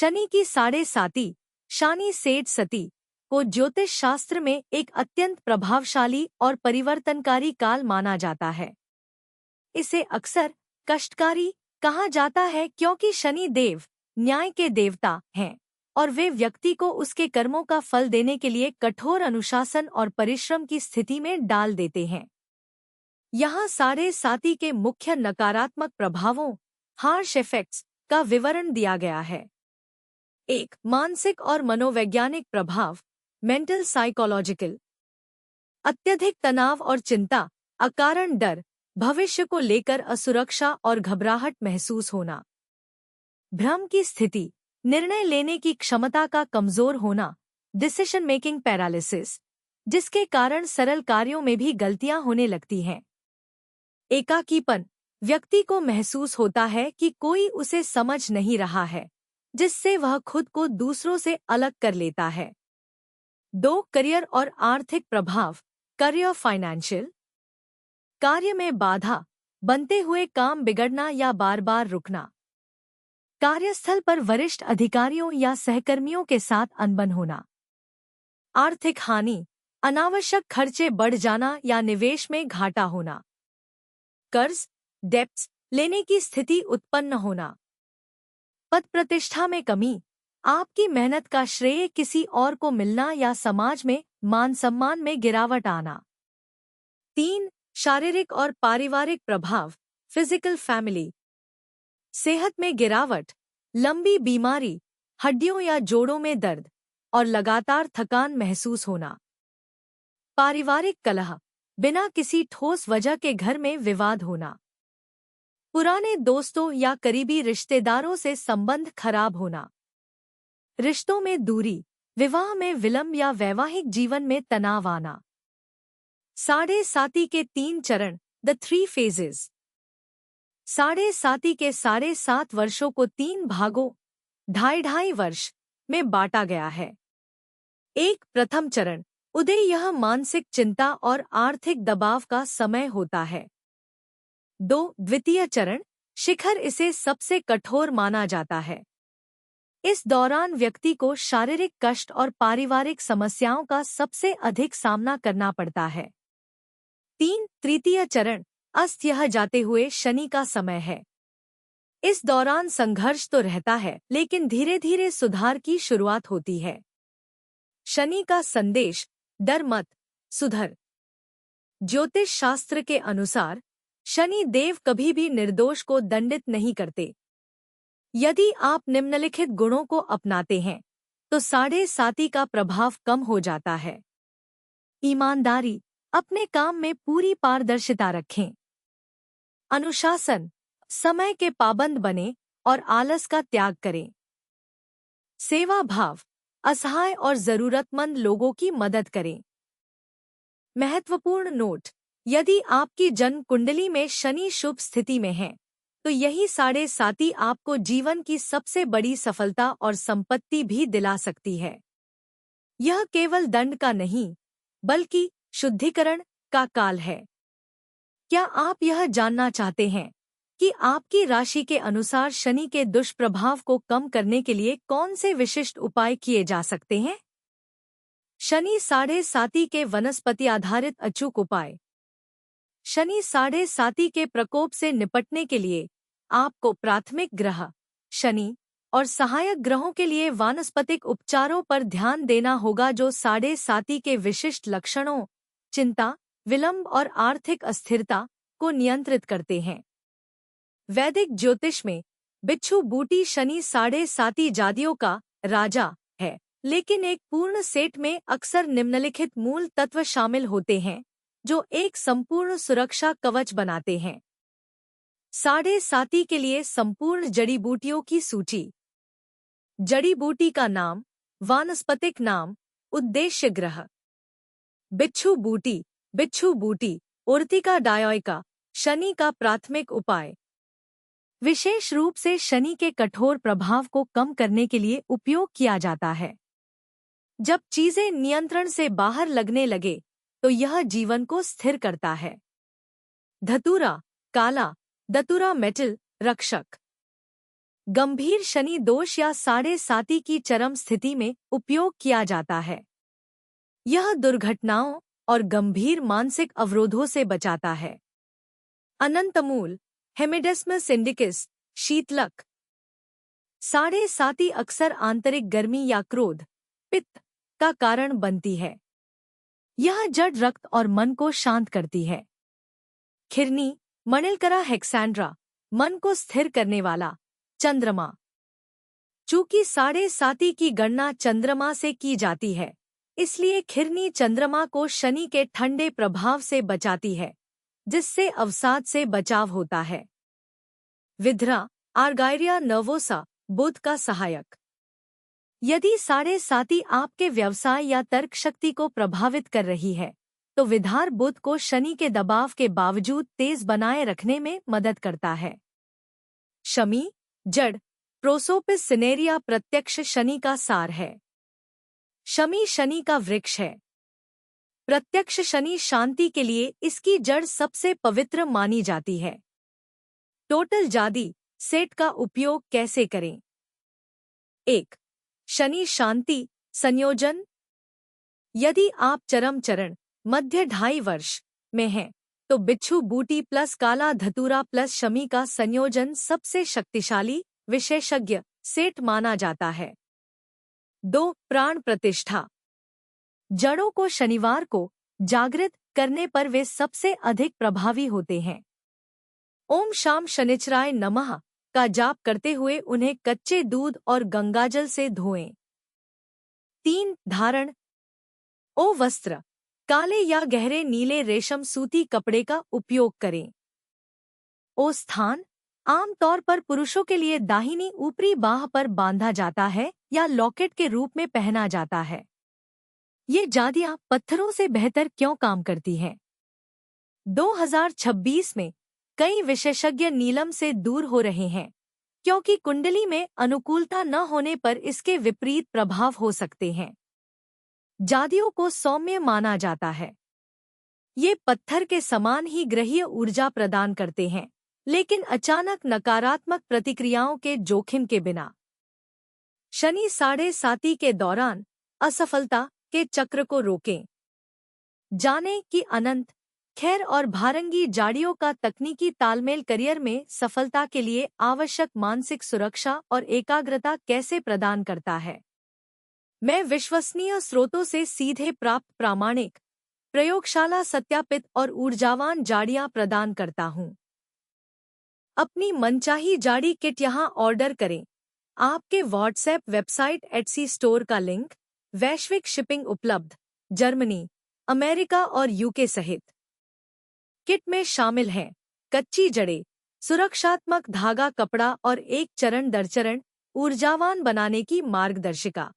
शनि की साढ़े साती शनि सेठ सती को ज्योतिष शास्त्र में एक अत्यंत प्रभावशाली और परिवर्तनकारी काल माना जाता है। इसे अक्सर कष्टकारी कहा जाता है क्योंकि शनि देव न्याय के देवता हैं और वे व्यक्ति को उसके कर्मों का फल देने के लिए कठोर अनुशासन और परिश्रम की स्थिति में डाल देते हैं। यहाँ साढ़े साती के मुख्य नकारात्मक प्रभावों हार्श इफेक्ट्स का विवरण दिया गया है। 1. मानसिक और मनोवैज्ञानिक प्रभाव मेंटल साइकोलॉजिकल। अत्यधिक तनाव और चिंता, अकारण डर, भविष्य को लेकर असुरक्षा और घबराहट महसूस होना। भ्रम की स्थिति, निर्णय लेने की क्षमता का कमजोर होना, डिसीजन मेकिंग पैरालिसिस, जिसके कारण सरल कार्यों में भी गलतियां होने लगती हैं। एकाकीपन, व्यक्ति को महसूस होता है कि कोई उसे समझ नहीं रहा है, जिससे वह खुद को दूसरों से अलग कर लेता है। 2. करियर और आर्थिक प्रभाव करियर फाइनेंशियल। कार्य में बाधा, बनते हुए काम बिगड़ना या बार बार रुकना। कार्यस्थल पर वरिष्ठ अधिकारियों या सहकर्मियों के साथ अनबन होना। आर्थिक हानि, अनावश्यक खर्चे बढ़ जाना या निवेश में घाटा होना। कर्ज डेब्ट्स लेने की स्थिति उत्पन्न होना। पद प्रतिष्ठा में कमी, आपकी मेहनत का श्रेय किसी और को मिलना या समाज में मान सम्मान में गिरावट आना। 3. शारीरिक और पारिवारिक प्रभाव फिजिकल फैमिली। सेहत में गिरावट, लंबी बीमारी, हड्डियों या जोड़ों में दर्द और लगातार थकान महसूस होना। पारिवारिक कलह, बिना किसी ठोस वजह के घर में विवाद होना। पुराने दोस्तों या करीबी रिश्तेदारों से संबंध खराब होना। रिश्तों में दूरी, विवाह में विलंब या वैवाहिक जीवन में तनाव आना। साढ़े साती के 3 चरण द 3 फेजेस। साढ़े साती के 7.5 वर्षों को 3 भागों 2.5 वर्ष में बांटा गया है। 1. प्रथम चरण उदय, यह मानसिक चिंता और आर्थिक दबाव का समय होता है। 2. द्वितीय चरण शिखर, इसे सबसे कठोर माना जाता है। इस दौरान व्यक्ति को शारीरिक कष्ट और पारिवारिक समस्याओं का सबसे अधिक सामना करना पड़ता है। 3. तृतीय चरण अस्त, यह जाते हुए शनि का समय है। इस दौरान संघर्ष तो रहता है लेकिन धीरे धीरे सुधार की शुरुआत होती है। शनि का संदेश, डर मत, सुधर। ज्योतिष शास्त्र के अनुसार शनि देव कभी भी निर्दोष को दंडित नहीं करते। यदि आप निम्नलिखित गुणों को अपनाते हैं तो साढ़े साती का प्रभाव कम हो जाता है। ईमानदारी, अपने काम में पूरी पारदर्शिता रखें। अनुशासन, समय के पाबंद बने और आलस का त्याग करें। सेवा भाव, असहाय और जरूरतमंद लोगों की मदद करें। महत्वपूर्ण नोट, यदि आपकी जन्म कुंडली में शनि शुभ स्थिति में है तो यही साढ़े साती आपको जीवन की सबसे बड़ी सफलता और संपत्ति भी दिला सकती है। यह केवल दंड का नहीं बल्कि शुद्धिकरण का काल है। क्या आप यह जानना चाहते हैं कि आपकी राशि के अनुसार शनि के दुष्प्रभाव को कम करने के लिए कौन से विशिष्ट उपाय किए जा सकते हैं? शनि साढ़े साती के वनस्पति आधारित अचूक उपाय। शनि साढ़े साती के प्रकोप से निपटने के लिए आपको प्राथमिक ग्रह शनि और सहायक ग्रहों के लिए वानस्पतिक उपचारों पर ध्यान देना होगा जो साढ़े साती के विशिष्ट लक्षणों, चिंता, विलंब और आर्थिक अस्थिरता को नियंत्रित करते हैं। वैदिक ज्योतिष में बिच्छू बूटी शनि साढ़े साती जातियों का राजा है, लेकिन एक पूर्ण सेट में अक्सर निम्नलिखित मूल तत्व शामिल होते हैं जो एक संपूर्ण सुरक्षा कवच बनाते हैं। साढ़े साती के लिए संपूर्ण जड़ी बूटियों की सूची। जड़ी बूटी का नाम, वानस्पतिक नाम, उद्देश्य ग्रह। बिच्छू बूटी, उर्तिका डायोइका, शनि का प्राथमिक उपाय। विशेष रूप से शनि के कठोर प्रभाव को कम करने के लिए उपयोग किया जाता है। जब चीजें नियंत्रण से बाहर लगने लगे तो यह जीवन को स्थिर करता है। धतूरा काला, दतुरा मेटल, रक्षक। गंभीर शनि दोष या साढ़े साती की चरम स्थिति में उपयोग किया जाता है। यह दुर्घटनाओं और गंभीर मानसिक अवरोधों से बचाता है। अनंतमूल, हेमिडेस्मस इंडिकस, शीतलक। साढ़े साती अक्सर आंतरिक गर्मी या क्रोध, पित्त का कारण बनती है। यह जड़ रक्त और मन को शांत करती है। खिरनी, मणिलकरा हेक्सैंड्रा, मन को स्थिर करने वाला चंद्रमा। चूंकि साढ़े साती की गणना चंद्रमा से की जाती है, इसलिए खिरनी चंद्रमा को शनि के ठंडे प्रभाव से बचाती है, जिससे अवसाद से बचाव होता है। विधरा, आर्गाइरिया नर्वोसा, बुध का सहायक। यदि साढ़े साती आपके व्यवसाय या तर्क शक्ति को प्रभावित कर रही है, तो विधार बुध को शनि के दबाव के बावजूद तेज बनाए रखने में मदद करता है। शमी, जड़, प्रोसोपिस सिनेरिया प्रत्यक्ष शनि का सार है। शमी शनि का वृक्ष है। प्रत्यक्ष शनि शांति के लिए इसकी जड़ सबसे पवित्र मानी जाती है। टोटल जादी सेट का उपयोग कैसे करें? 1. शनि शांति संयोजन। यदि आप चरम चरण मध्य 2.5 वर्ष में हैं, तो बिच्छू बूटी प्लस काला धतूरा प्लस शमी का संयोजन सबसे शक्तिशाली विशेषज्ञ सेट माना जाता है। 2. प्राण प्रतिष्ठा। जड़ों को शनिवार को जागृत करने पर वे सबसे अधिक प्रभावी होते हैं। ओम शाम शनिचराय नमः का जाप करते हुए उन्हें कच्चे दूध और गंगाजल से धोएं। 3. धारण। ओ वस्त्र, काले या गहरे नीले रेशम सूती कपड़े का उपयोग करें। ओ स्थान, आमतौर पर पुरुषों के लिए दाहिनी ऊपरी बाह पर बांधा जाता है या लॉकेट के रूप में पहना जाता है। ये जादियां पत्थरों से बेहतर क्यों काम करती हैं? 2026 में कई विशेषज्ञ नीलम से दूर हो रहे हैं, क्योंकि कुंडली में अनुकूलता न होने पर इसके विपरीत प्रभाव हो सकते हैं। जादियों को सौम्य माना जाता है। ये पत्थर के समान ही ग्रहीय ऊर्जा प्रदान करते हैं, लेकिन अचानक नकारात्मक प्रतिक्रियाओं के जोखिम के बिना। शनि साढ़े साती के दौरान असफलता के चक्र को रोकें। जाने कि अनंत खैर और भारंगी जाड़ियों का तकनीकी तालमेल करियर में सफलता के लिए आवश्यक मानसिक सुरक्षा और एकाग्रता कैसे प्रदान करता है। मैं विश्वसनीय स्रोतों से सीधे प्राप्त प्रामाणिक, प्रयोगशाला सत्यापित और ऊर्जावान जाड़ियां प्रदान करता हूं। अपनी मनचाही जाड़ी किट यहां ऑर्डर करें। आपके व्हाट्सएप वेबसाइट एटसी स्टोर का लिंक। वैश्विक शिपिंग उपलब्ध, जर्मनी, अमेरिका और यूके सहित। किट में शामिल हैं कच्ची जड़ें, सुरक्षात्मक धागा कपड़ा और एक चरण दर चरण ऊर्जावान बनाने की मार्गदर्शिका।